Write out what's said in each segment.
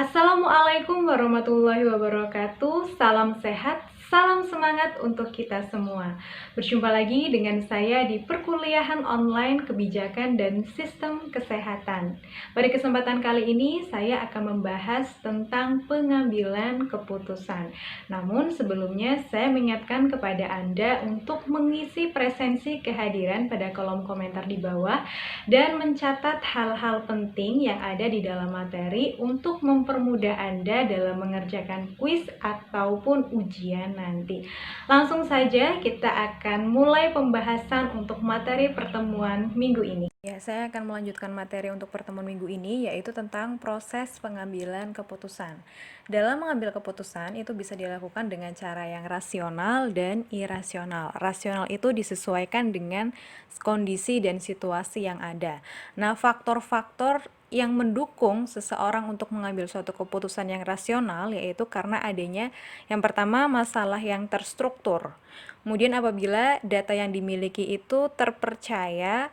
Assalamualaikum warahmatullahi wabarakatuh. Salam sehat, salam semangat untuk kita semua. Berjumpa lagi dengan saya di perkuliahan online kebijakan dan sistem kesehatan. Pada kesempatan kali ini saya akan membahas tentang pengambilan keputusan. Namun sebelumnya saya mengingatkan kepada Anda untuk mengisi presensi kehadiran pada kolom komentar di bawah dan mencatat hal-hal penting yang ada di dalam materi untuk mempermudah Anda dalam mengerjakan kuis ataupun ujian nanti. Langsung saja kita akan mulai pembahasan untuk materi pertemuan minggu ini. Ya, saya akan melanjutkan materi untuk pertemuan minggu ini, yaitu tentang proses pengambilan keputusan. Dalam mengambil keputusan, itu bisa dilakukan dengan cara yang rasional dan irasional. Rasional itu disesuaikan dengan kondisi dan situasi yang ada. Nah, faktor-faktor yang mendukung seseorang untuk mengambil suatu keputusan yang rasional yaitu karena adanya yang pertama masalah yang terstruktur. Kemudian apabila data yang dimiliki itu terpercaya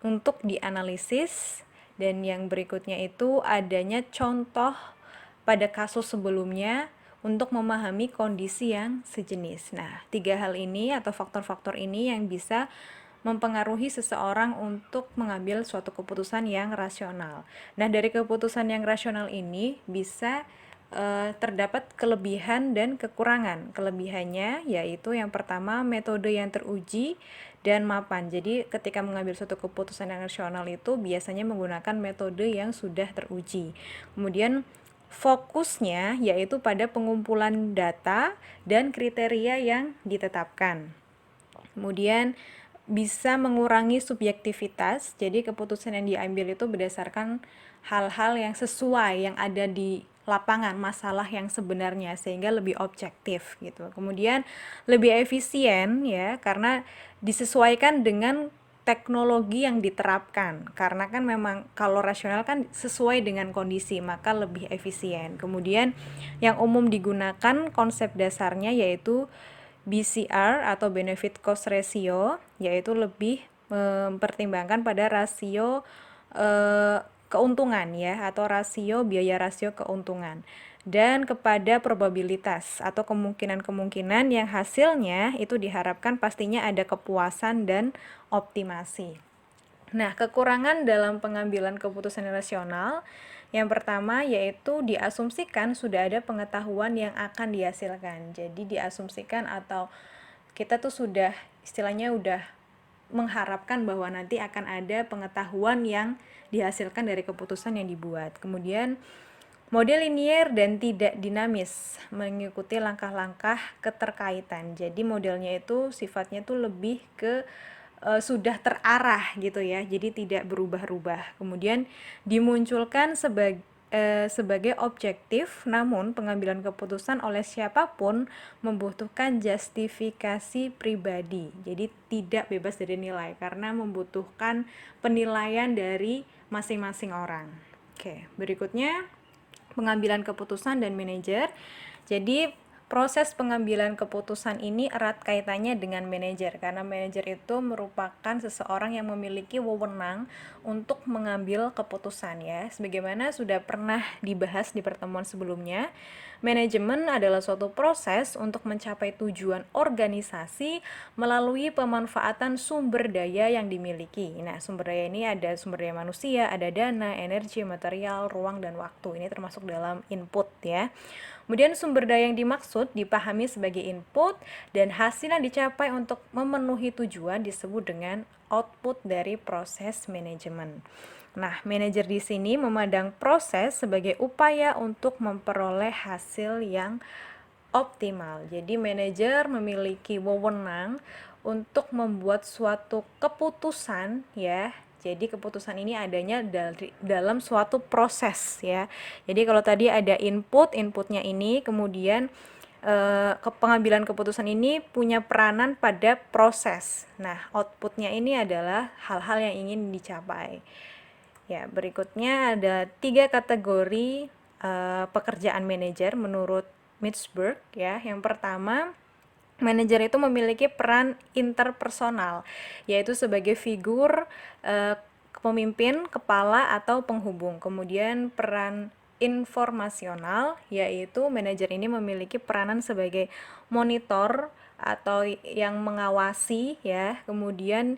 untuk dianalisis, dan yang berikutnya itu adanya contoh pada kasus sebelumnya untuk memahami kondisi yang sejenis. Nah, tiga hal ini atau faktor-faktor ini yang bisa mempengaruhi seseorang untuk mengambil suatu keputusan yang rasional. Nah, dari keputusan yang rasional ini bisa terdapat kelebihan dan kekurangan. Kelebihannya yaitu yang pertama metode yang teruji dan mapan. Jadi ketika mengambil suatu keputusan yang rasional itu biasanya menggunakan metode yang sudah teruji. Kemudian fokusnya yaitu pada pengumpulan data dan kriteria yang ditetapkan. Kemudian bisa mengurangi subjektivitas, jadi keputusan yang diambil itu berdasarkan hal-hal yang sesuai yang ada di lapangan, masalah yang sebenarnya, sehingga lebih objektif gitu. Kemudian lebih efisien ya, karena disesuaikan dengan teknologi yang diterapkan, karena kan memang kalau rasional kan sesuai dengan kondisi, maka lebih efisien. Kemudian yang umum digunakan konsep dasarnya yaitu BCR atau benefit cost ratio, yaitu lebih mempertimbangkan pada rasio keuntungan ya, atau rasio biaya rasio keuntungan, dan kepada probabilitas atau kemungkinan-kemungkinan yang hasilnya itu diharapkan pastinya ada kepuasan dan optimasi. Nah, kekurangan dalam pengambilan keputusan rasional yang pertama yaitu diasumsikan sudah ada pengetahuan yang akan dihasilkan. Jadi diasumsikan atau kita tuh sudah istilahnya udah mengharapkan bahwa nanti akan ada pengetahuan yang dihasilkan dari keputusan yang dibuat. Kemudian model linier dan tidak dinamis, mengikuti langkah-langkah keterkaitan. Jadi modelnya itu sifatnya tuh lebih ke sudah terarah gitu ya, jadi tidak berubah-ubah. Kemudian dimunculkan sebagai objektif, namun pengambilan keputusan oleh siapapun membutuhkan justifikasi pribadi. Jadi tidak bebas dari nilai karena membutuhkan penilaian dari masing-masing orang. Oke, berikutnya pengambilan keputusan dan manajer. Jadi proses pengambilan keputusan ini erat kaitannya dengan manajer, karena manajer itu merupakan seseorang yang memiliki wewenang untuk mengambil keputusan ya. Sebagaimana sudah pernah dibahas di pertemuan sebelumnya, manajemen adalah suatu proses untuk mencapai tujuan organisasi melalui pemanfaatan sumber daya yang dimiliki. Nah, sumber daya ini ada sumber daya manusia, ada dana, energi, material, ruang, dan waktu. Ini termasuk dalam input ya. Kemudian sumber daya yang dimaksud dipahami sebagai input dan hasil yang dicapai untuk memenuhi tujuan disebut dengan output dari proses manajemen. Nah, manajer di sini memandang proses sebagai upaya untuk memperoleh hasil yang optimal. Jadi manajer memiliki wewenang untuk membuat suatu keputusan ya. Jadi keputusan ini adanya dalam suatu proses ya. Jadi kalau tadi ada inputnya ini, kemudian pengambilan keputusan ini punya peranan pada proses. Nah, outputnya ini adalah hal-hal yang ingin dicapai. Ya, berikutnya ada 3 kategori pekerjaan manajer menurut Mitzberg ya. Yang pertama, manajer itu memiliki peran interpersonal, yaitu sebagai figur pemimpin, kepala, atau penghubung. Kemudian peran informasional, yaitu manajer ini memiliki peranan sebagai monitor atau yang mengawasi ya, kemudian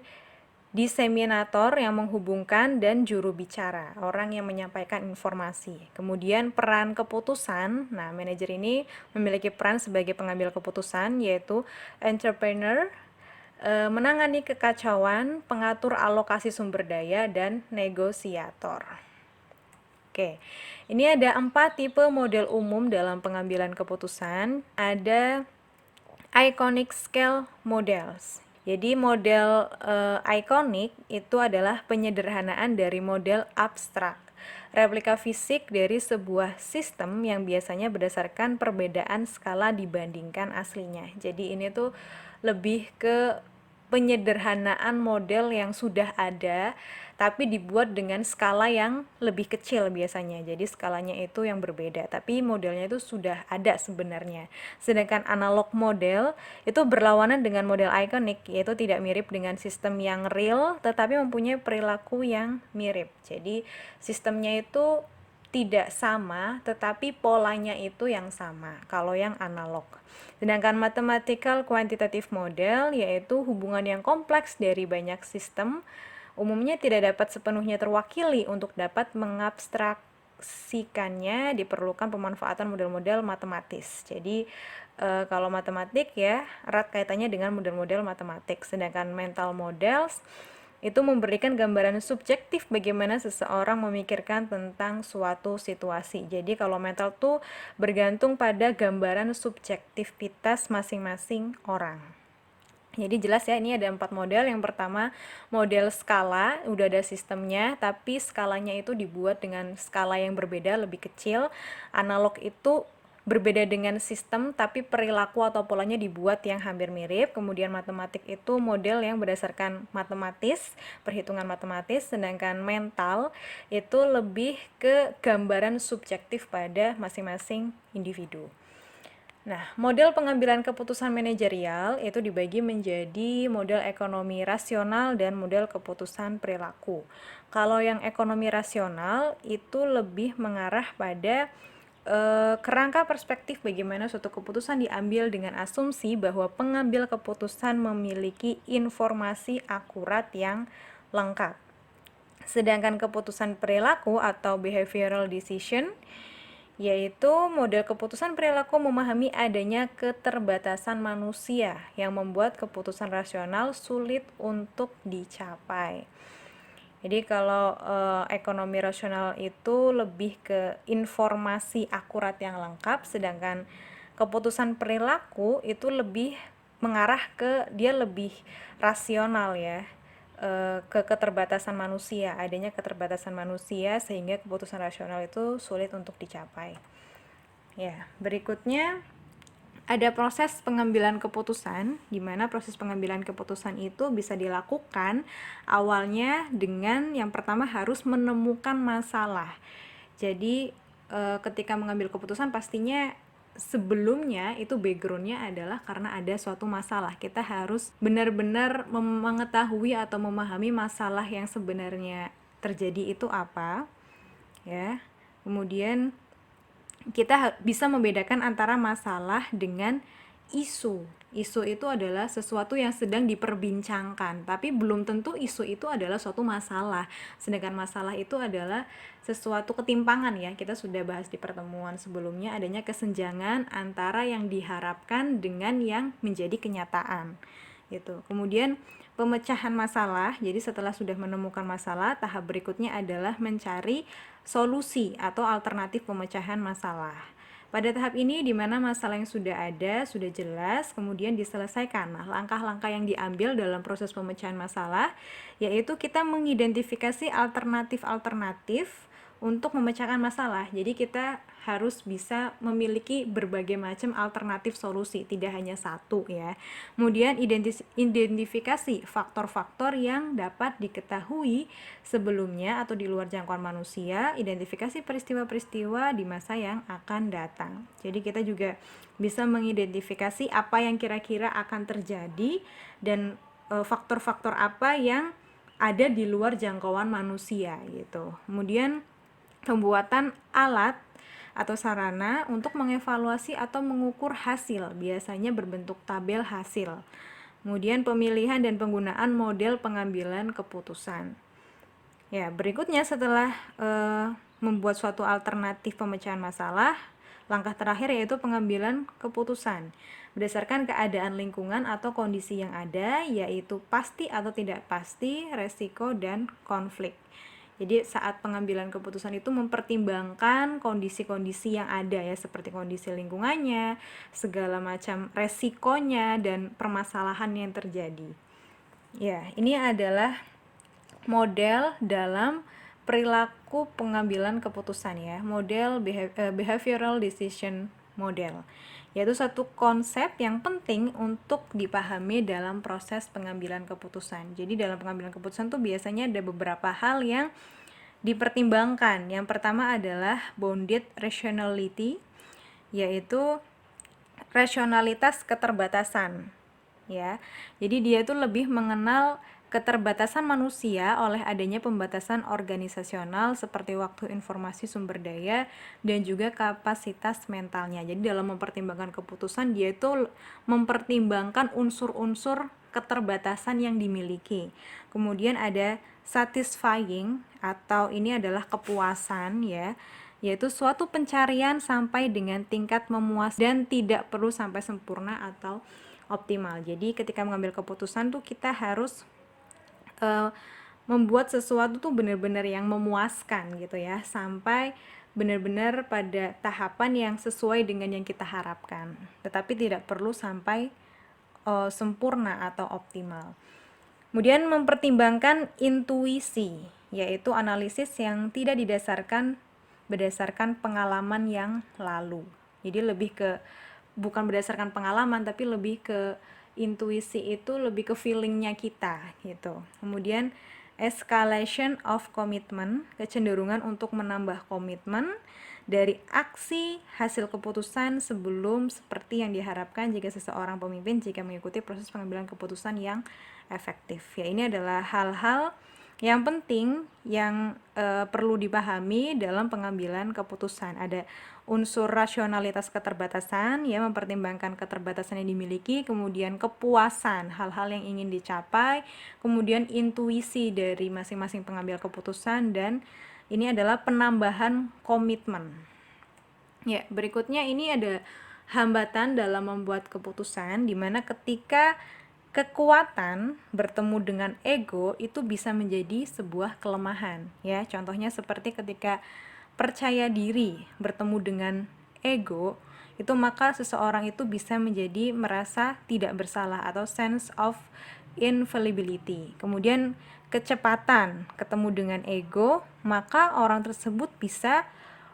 diseminator yang menghubungkan, dan juru bicara, orang yang menyampaikan informasi. Kemudian peran keputusan, nah manajer ini memiliki peran sebagai pengambil keputusan, yaitu entrepreneur, menangani kekacauan, pengatur alokasi sumber daya, dan negosiator. Oke, ini ada 4 tipe model umum dalam pengambilan keputusan. Ada iconic scale models. Jadi model iconic itu adalah penyederhanaan dari model abstrak, replika fisik dari sebuah sistem yang biasanya berdasarkan perbedaan skala dibandingkan aslinya. Jadi ini tuh lebih ke penyederhanaan model yang sudah ada tapi dibuat dengan skala yang lebih kecil biasanya. Jadi skalanya itu yang berbeda, tapi modelnya itu sudah ada sebenarnya. Sedangkan analog model itu berlawanan dengan model iconic, yaitu tidak mirip dengan sistem yang real tetapi mempunyai perilaku yang mirip. Jadi sistemnya itu tidak sama tetapi polanya itu yang sama kalau yang analog. Sedangkan mathematical quantitative model yaitu hubungan yang kompleks dari banyak sistem, umumnya tidak dapat sepenuhnya terwakili. Untuk dapat mengabstraksikannya diperlukan pemanfaatan model-model matematis. Jadi kalau matematik ya erat kaitannya dengan model-model matematik. Sedangkan mental models itu memberikan gambaran subjektif bagaimana seseorang memikirkan tentang suatu situasi. Jadi kalau mental tuh bergantung pada gambaran subjektivitas masing-masing orang. Jadi jelas ya, ini ada 4 model. Yang pertama model skala, udah ada sistemnya tapi skalanya itu dibuat dengan skala yang berbeda, lebih kecil. Analog itu berbeda dengan sistem tapi perilaku atau polanya dibuat yang hampir mirip. Kemudian matematik itu model yang berdasarkan matematis, perhitungan matematis. Sedangkan mental itu lebih ke gambaran subjektif pada masing-masing individu. Nah, model pengambilan keputusan manajerial itu dibagi menjadi model ekonomi rasional dan model keputusan perilaku. Kalau yang ekonomi rasional itu lebih mengarah pada kerangka perspektif bagaimana suatu keputusan diambil dengan asumsi bahwa pengambil keputusan memiliki informasi akurat yang lengkap. Sedangkan keputusan perilaku atau behavioral decision yaitu model keputusan perilaku memahami adanya keterbatasan manusia yang membuat keputusan rasional sulit untuk dicapai. Jadi kalau ekonomi rasional itu lebih ke informasi akurat yang lengkap, sedangkan keputusan perilaku itu lebih mengarah ke dia lebih rasional ya, ke keterbatasan manusia, adanya keterbatasan manusia sehingga keputusan rasional itu sulit untuk dicapai. Ya, berikutnya ada proses pengambilan keputusan, di mana proses pengambilan keputusan itu bisa dilakukan awalnya dengan yang pertama harus menemukan masalah. Jadi ketika mengambil keputusan pastinya sebelumnya itu backgroundnya adalah karena ada suatu masalah. Kita harus benar-benar mengetahui atau memahami masalah yang sebenarnya terjadi itu apa ya. Kemudian kita bisa membedakan antara masalah dengan isu. Isu itu adalah sesuatu yang sedang diperbincangkan, tapi belum tentu isu itu adalah suatu masalah. Sedangkan masalah itu adalah sesuatu ketimpangan ya. Kita sudah bahas di pertemuan sebelumnya, adanya kesenjangan antara yang diharapkan dengan yang menjadi kenyataan. Gitu. Kemudian pemecahan masalah. Jadi setelah sudah menemukan masalah, tahap berikutnya adalah mencari solusi atau alternatif pemecahan masalah. Pada tahap ini di mana masalah yang sudah ada, sudah jelas, kemudian diselesaikan. Nah, langkah-langkah yang diambil dalam proses pemecahan masalah yaitu kita mengidentifikasi alternatif-alternatif untuk memecahkan masalah. Jadi kita harus bisa memiliki berbagai macam alternatif solusi, tidak hanya satu ya. Kemudian identifikasi faktor-faktor yang dapat diketahui sebelumnya atau di luar jangkauan manusia, identifikasi peristiwa-peristiwa di masa yang akan datang. Jadi kita juga bisa mengidentifikasi apa yang kira-kira akan terjadi dan faktor-faktor apa yang ada di luar jangkauan manusia gitu. Kemudian pembuatan alat atau sarana untuk mengevaluasi atau mengukur hasil, biasanya berbentuk tabel hasil. Kemudian pemilihan dan penggunaan model pengambilan keputusan. Ya, berikutnya setelah membuat suatu alternatif pemecahan masalah, langkah terakhir yaitu pengambilan keputusan berdasarkan keadaan lingkungan atau kondisi yang ada, yaitu pasti atau tidak pasti, resiko, dan konflik. Jadi saat pengambilan keputusan itu mempertimbangkan kondisi-kondisi yang ada ya, seperti kondisi lingkungannya, segala macam resikonya, dan permasalahan yang terjadi. Ya, ini adalah model dalam perilaku pengambilan keputusan ya, model behavioral decision model, yaitu satu konsep yang penting untuk dipahami dalam proses pengambilan keputusan. Jadi dalam pengambilan keputusan tuh biasanya ada beberapa hal yang dipertimbangkan. Yang pertama adalah bounded rationality, yaitu rasionalitas keterbatasan ya. Jadi dia itu lebih mengenal keterbatasan manusia oleh adanya pembatasan organisasional seperti waktu, informasi, sumber daya, dan juga kapasitas mentalnya. Jadi dalam mempertimbangkan keputusan, dia itu mempertimbangkan unsur-unsur keterbatasan yang dimiliki. Kemudian ada satisfying, atau ini adalah kepuasan ya, yaitu suatu pencarian sampai dengan tingkat memuaskan dan tidak perlu sampai sempurna atau optimal. Jadi ketika mengambil keputusan tuh kita harus membuat sesuatu tuh benar-benar yang memuaskan gitu ya, sampai benar-benar pada tahapan yang sesuai dengan yang kita harapkan, tetapi tidak perlu sampai sempurna atau optimal. Kemudian mempertimbangkan intuisi, yaitu analisis yang tidak berdasarkan pengalaman yang lalu. Jadi lebih ke bukan berdasarkan pengalaman, tapi lebih ke intuisi, itu lebih ke feelingnya kita gitu. Kemudian escalation of commitment, kecenderungan untuk menambah komitmen dari aksi hasil keputusan sebelum seperti yang diharapkan jika seseorang pemimpin jika mengikuti proses pengambilan keputusan yang efektif. Ya, ini adalah hal-hal yang penting yang perlu dipahami dalam pengambilan keputusan. Ada unsur rasionalitas keterbatasan, ya, mempertimbangkan keterbatasan yang dimiliki, kemudian kepuasan, hal-hal yang ingin dicapai, kemudian intuisi dari masing-masing pengambil keputusan, dan ini adalah penambahan komitmen. Ya, berikutnya ini ada hambatan dalam membuat keputusan, di mana ketika kekuatan bertemu dengan ego itu bisa menjadi sebuah kelemahan ya. Contohnya seperti ketika percaya diri bertemu dengan ego, itu maka seseorang itu bisa menjadi merasa tidak bersalah atau sense of infallibility. Kemudian kecepatan ketemu dengan ego, maka orang tersebut bisa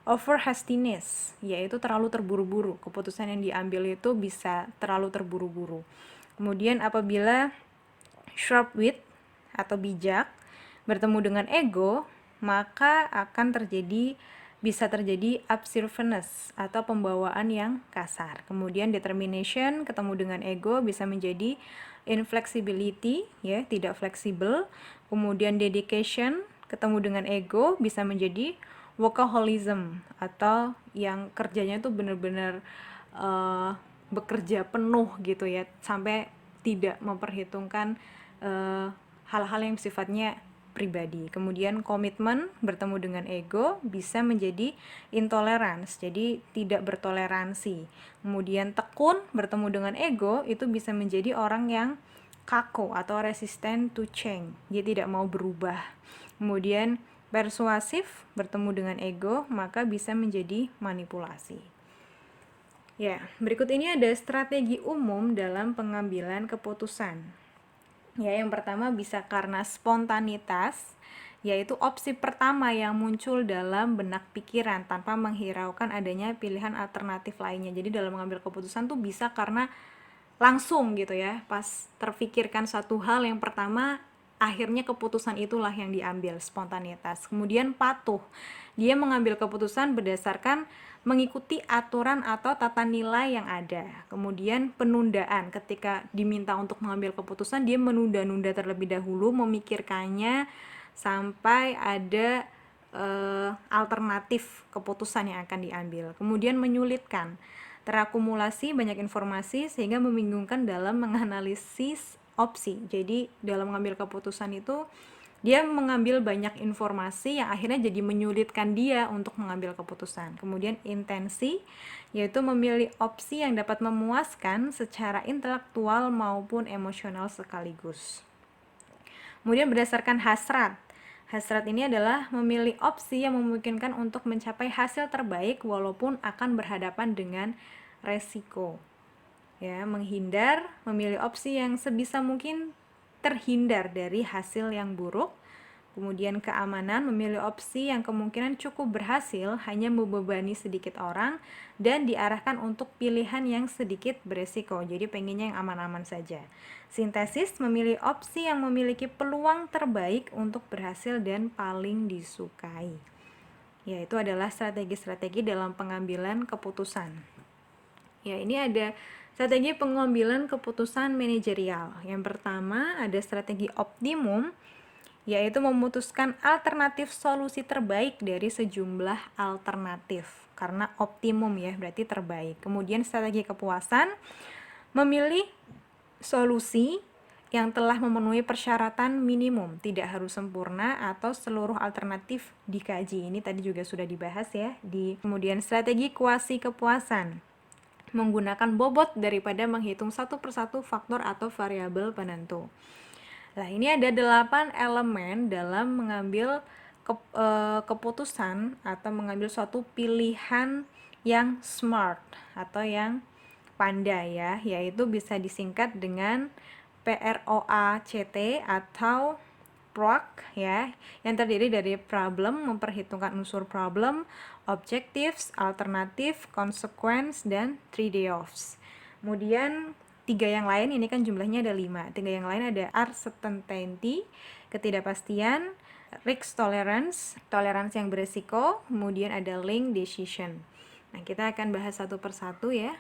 over hastiness, yaitu terlalu terburu-buru. Keputusan yang diambil itu bisa terlalu terburu-buru. Kemudian apabila sharp-wit atau bijak bertemu dengan ego, maka akan bisa terjadi observance atau pembawaan yang kasar. Kemudian determination ketemu dengan ego bisa menjadi inflexibility, ya, tidak fleksibel. Kemudian dedication ketemu dengan ego bisa menjadi workaholism, atau yang kerjanya tuh benar-benar bekerja penuh gitu ya, sampai tidak memperhitungkan hal-hal yang sifatnya pribadi. Kemudian komitmen bertemu dengan ego bisa menjadi intolerance, jadi tidak bertoleransi. Kemudian tekun bertemu dengan ego itu bisa menjadi orang yang kaku atau resistant to change, dia tidak mau berubah. Kemudian persuasif bertemu dengan ego maka bisa menjadi manipulasi. Ya, berikut ini ada strategi umum dalam pengambilan keputusan. Ya, yang pertama bisa karena spontanitas, yaitu opsi pertama yang muncul dalam benak pikiran tanpa menghiraukan adanya pilihan alternatif lainnya. Jadi dalam mengambil keputusan tuh bisa karena langsung gitu ya, pas terfikirkan satu hal yang pertama, akhirnya keputusan itulah yang diambil, spontanitas. Kemudian patuh, dia mengambil keputusan berdasarkan mengikuti aturan atau tata nilai yang ada. Kemudian penundaan, ketika diminta untuk mengambil keputusan, dia menunda-nunda terlebih dahulu memikirkannya sampai ada alternatif keputusan yang akan diambil. Kemudian menyulitkan, terakumulasi banyak informasi sehingga membingungkan dalam menganalisis opsi. Jadi dalam mengambil keputusan itu dia mengambil banyak informasi yang akhirnya jadi menyulitkan dia untuk mengambil keputusan. Kemudian intensi, yaitu memilih opsi yang dapat memuaskan secara intelektual maupun emosional sekaligus. Kemudian berdasarkan hasrat. Hasrat ini adalah memilih opsi yang memungkinkan untuk mencapai hasil terbaik walaupun akan berhadapan dengan resiko. Ya, menghindar, memilih opsi yang sebisa mungkin terhindar dari hasil yang buruk. Kemudian keamanan, memilih opsi yang kemungkinan cukup berhasil, hanya membebani sedikit orang dan diarahkan untuk pilihan yang sedikit beresiko. Jadi pengennya yang aman-aman saja. Sintesis, memilih opsi yang memiliki peluang terbaik untuk berhasil dan paling disukai. Yaitu adalah strategi-strategi dalam pengambilan keputusan. Ya, ini ada strategi pengambilan keputusan manajerial. Yang pertama ada strategi optimum, yaitu memutuskan alternatif solusi terbaik dari sejumlah alternatif. Karena optimum ya, berarti terbaik. Kemudian strategi kepuasan, memilih solusi yang telah memenuhi persyaratan minimum, tidak harus sempurna atau seluruh alternatif dikaji. Ini tadi juga sudah dibahas ya. Kemudian strategi kuasi kepuasan, menggunakan bobot daripada menghitung satu persatu faktor atau variabel penentu. Nah, ini ada 8 elemen dalam mengambil keputusan atau mengambil suatu pilihan yang smart atau yang pandai ya, yaitu bisa disingkat dengan PROACT atau PROAC ya, yang terdiri dari problem, memperhitungkan unsur problem, objectives, alternatif, consequence, dan trade-offs. Kemudian 3 yang lain, ini kan jumlahnya ada 5. 3 yang lain ada uncertainty, ketidakpastian, risk tolerance, toleransi yang beresiko, kemudian ada link decision. Nah, kita akan bahas satu persatu ya.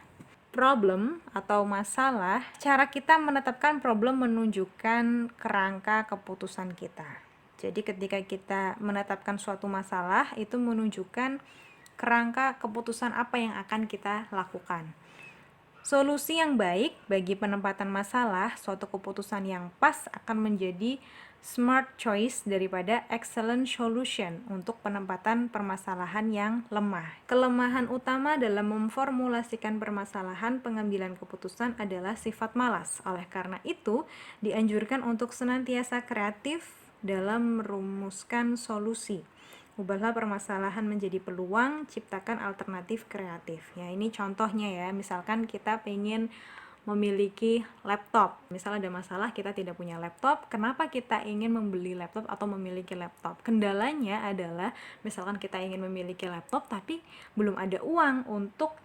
Problem atau masalah, cara kita menetapkan problem menunjukkan kerangka keputusan kita. Jadi ketika kita menetapkan suatu masalah, itu menunjukkan kerangka keputusan apa yang akan kita lakukan. Solusi yang baik bagi penempatan masalah, suatu keputusan yang pas akan menjadi smart choice daripada excellent solution untuk penempatan permasalahan yang lemah. Kelemahan utama dalam memformulasikan permasalahan pengambilan keputusan adalah sifat malas. Oleh karena itu, dianjurkan untuk senantiasa kreatif dalam merumuskan solusi. Ubahlah permasalahan menjadi peluang, ciptakan alternatif kreatif. Ya, ini contohnya ya, misalkan kita pengen memiliki laptop. Misal ada masalah kita tidak punya laptop, kenapa kita ingin membeli laptop atau memiliki laptop? Kendalanya adalah misalkan kita ingin memiliki laptop tapi belum ada uang untuk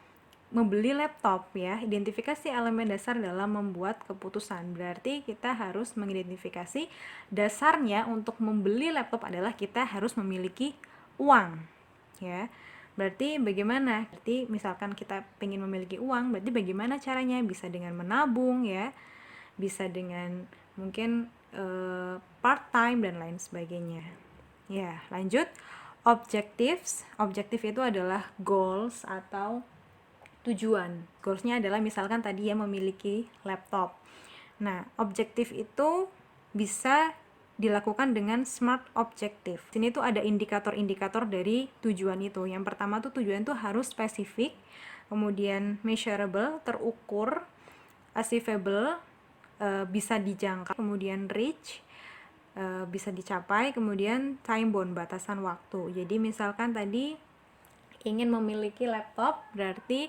membeli laptop ya. Identifikasi elemen dasar dalam membuat keputusan. Berarti kita harus mengidentifikasi dasarnya untuk membeli laptop adalah kita harus memiliki uang ya. Berarti bagaimana? Berarti misalkan kita ingin memiliki uang, berarti bagaimana caranya? Bisa dengan menabung ya, bisa dengan mungkin part time dan lain sebagainya. Ya, lanjut. Objectives. Objektif itu adalah goals atau tujuan. Goalsnya adalah misalkan tadi ya memiliki laptop. Nah, objektif itu bisa dilakukan dengan smart objective. Sini tuh ada indikator-indikator dari tujuan itu. Yang pertama tuh tujuan tuh harus spesifik, kemudian measurable, terukur, achievable, bisa dijangkau, kemudian reach, bisa dicapai, kemudian time bound, batasan waktu. Jadi misalkan tadi ingin memiliki laptop, berarti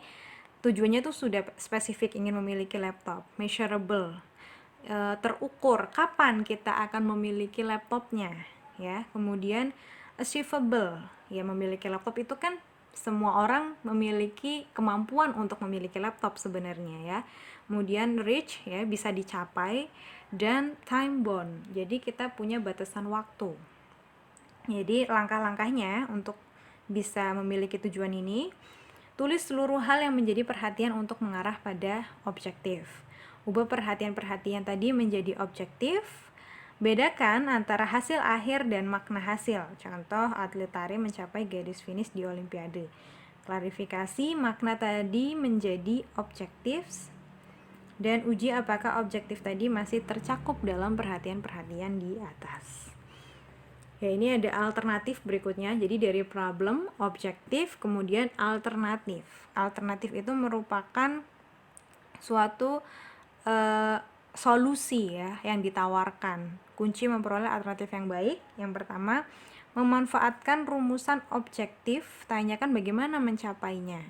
tujuannya tuh sudah spesifik, ingin memiliki laptop. Measurable, terukur kapan kita akan memiliki laptopnya ya. Kemudian achievable, ya memiliki laptop itu kan semua orang memiliki kemampuan untuk memiliki laptop sebenarnya ya. Kemudian reach, ya bisa dicapai, dan time bound, jadi kita punya batasan waktu. Jadi langkah-langkahnya untuk bisa memiliki tujuan ini, tulis seluruh hal yang menjadi perhatian untuk mengarah pada objektif. Ubah perhatian-perhatian tadi menjadi objektif, Bedakan antara hasil akhir dan makna hasil. Contoh, atlet tari mencapai garis finish di Olimpiade. Klarifikasi makna tadi menjadi objektif, dan uji apakah objektif tadi masih tercakup dalam perhatian-perhatian di atas. Ya, ini ada alternatif berikutnya. Jadi dari problem, objektif, kemudian alternatif. Alternatif itu merupakan suatu solusi ya yang ditawarkan. Kunci memperoleh alternatif yang baik. Yang pertama, memanfaatkan rumusan objektif, tanyakan bagaimana mencapainya.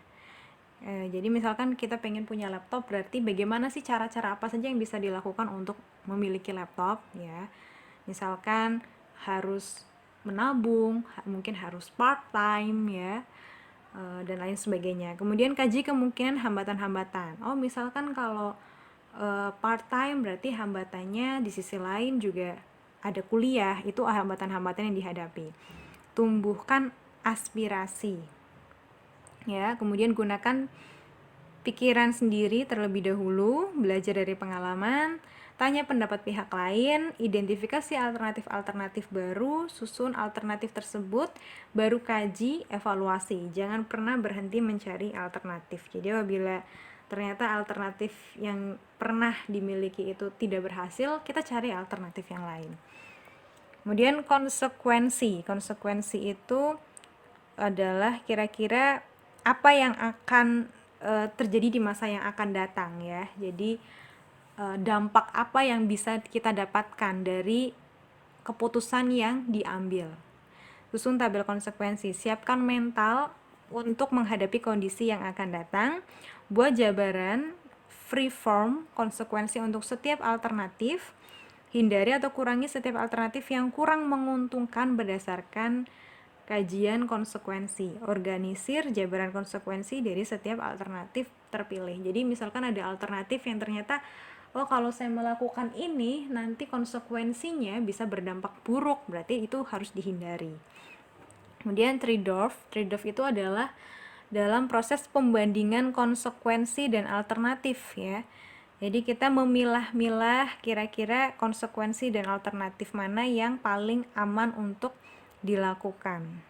Jadi misalkan kita pengen punya laptop, berarti bagaimana sih cara-cara apa saja yang bisa dilakukan untuk memiliki laptop ya. Misalkan harus menabung, mungkin harus part time ya, dan lain sebagainya. Kemudian kaji kemungkinan hambatan-hambatan. Oh, misalkan kalau part time berarti hambatannya di sisi lain juga ada kuliah, itu hambatan-hambatan yang dihadapi. Tumbuhkan aspirasi. Ya, kemudian gunakan pikiran sendiri terlebih dahulu, belajar dari pengalaman, tanya pendapat pihak lain, identifikasi alternatif-alternatif baru, susun alternatif tersebut, baru kaji, evaluasi. Jangan pernah berhenti mencari alternatif. Jadi apabila ternyata alternatif yang pernah dimiliki itu tidak berhasil, kita cari alternatif yang lain. Kemudian konsekuensi. Konsekuensi itu adalah kira-kira apa yang akan terjadi di masa yang akan datang ya. Jadi dampak apa yang bisa kita dapatkan dari keputusan yang diambil. Susun tabel konsekuensi, siapkan mental untuk menghadapi kondisi yang akan datang. Buat jabaran free form konsekuensi untuk setiap alternatif. Hindari atau kurangi setiap alternatif yang kurang menguntungkan berdasarkan kajian konsekuensi. Organisir jabaran konsekuensi dari setiap alternatif terpilih. Jadi misalkan ada alternatif yang ternyata kalau saya melakukan ini nanti konsekuensinya bisa berdampak buruk, berarti itu harus dihindari. Kemudian trade-off itu adalah dalam proses pembandingan konsekuensi dan alternatif ya. Jadi kita memilah-milah kira-kira konsekuensi dan alternatif mana yang paling aman untuk dilakukan.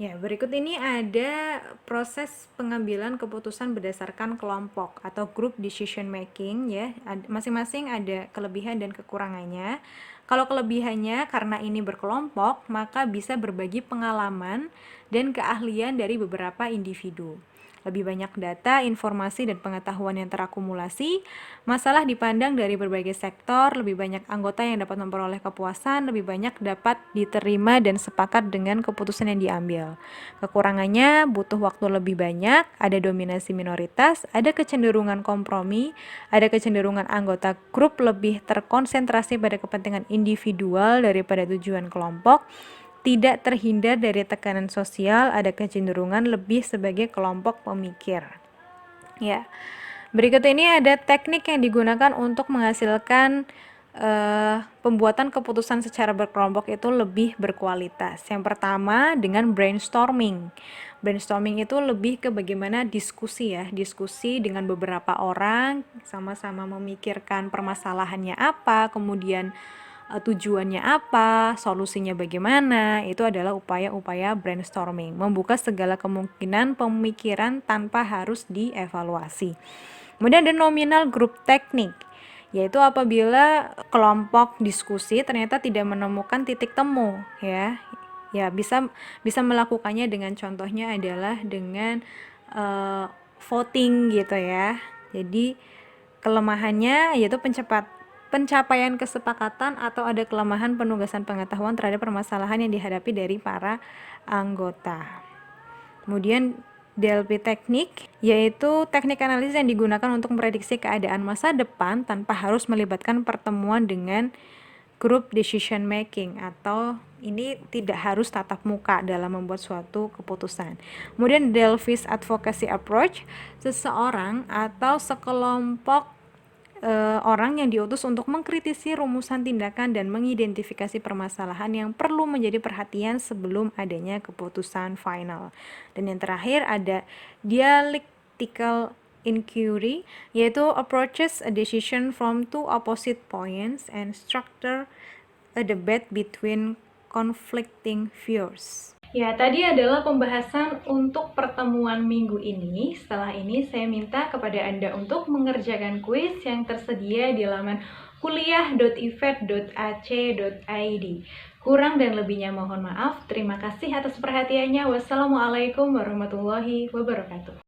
Ya, berikut ini ada proses pengambilan keputusan berdasarkan kelompok atau group decision making ya. Masing-masing ada kelebihan dan kekurangannya. Kalau kelebihannya karena ini berkelompok, maka bisa berbagi pengalaman dan keahlian dari beberapa individu. Lebih banyak data, informasi, dan pengetahuan yang terakumulasi, masalah dipandang dari berbagai sektor, lebih banyak anggota yang dapat memperoleh kepuasan, lebih banyak dapat diterima dan sepakat dengan keputusan yang diambil. Kekurangannya butuh waktu lebih banyak, ada dominasi minoritas, ada kecenderungan kompromi, ada kecenderungan anggota grup lebih terkonsentrasi pada kepentingan individual daripada tujuan kelompok, tidak terhindar dari tekanan sosial, ada kecenderungan lebih sebagai kelompok pemikir. Ya, berikut ini ada teknik yang digunakan untuk menghasilkan pembuatan keputusan secara berkelompok itu lebih berkualitas. Yang pertama dengan brainstorming. Brainstorming itu lebih ke bagaimana diskusi ya, diskusi dengan beberapa orang, sama-sama memikirkan permasalahannya apa, kemudian tujuannya apa, solusinya bagaimana. Itu adalah upaya-upaya brainstorming, membuka segala kemungkinan pemikiran tanpa harus dievaluasi. Kemudian ada nominal group teknik, yaitu apabila kelompok diskusi ternyata tidak menemukan titik temu ya bisa melakukannya dengan contohnya adalah dengan voting gitu ya. Jadi kelemahannya yaitu pencapaian kesepakatan atau ada kelemahan penugasan pengetahuan terhadap permasalahan yang dihadapi dari para anggota. Kemudian DLP teknik, yaitu teknik analisis yang digunakan untuk memprediksi keadaan masa depan tanpa harus melibatkan pertemuan dengan group decision making, atau ini tidak harus tatap muka dalam membuat suatu keputusan. Kemudian Delphi's advocacy approach, seseorang atau sekelompok orang yang diutus untuk mengkritisi rumusan tindakan dan mengidentifikasi permasalahan yang perlu menjadi perhatian sebelum adanya keputusan final. Dan yang terakhir ada dialectical inquiry, yaitu approaches a decision from two opposite points and structure a debate between conflicting views. Ya, tadi adalah pembahasan untuk pertemuan minggu ini. Setelah ini saya minta kepada Anda untuk mengerjakan kuis yang tersedia di laman kuliah.ifed.ac.id. Kurang dan lebihnya mohon maaf. Terima kasih atas perhatiannya. Wassalamualaikum warahmatullahi wabarakatuh.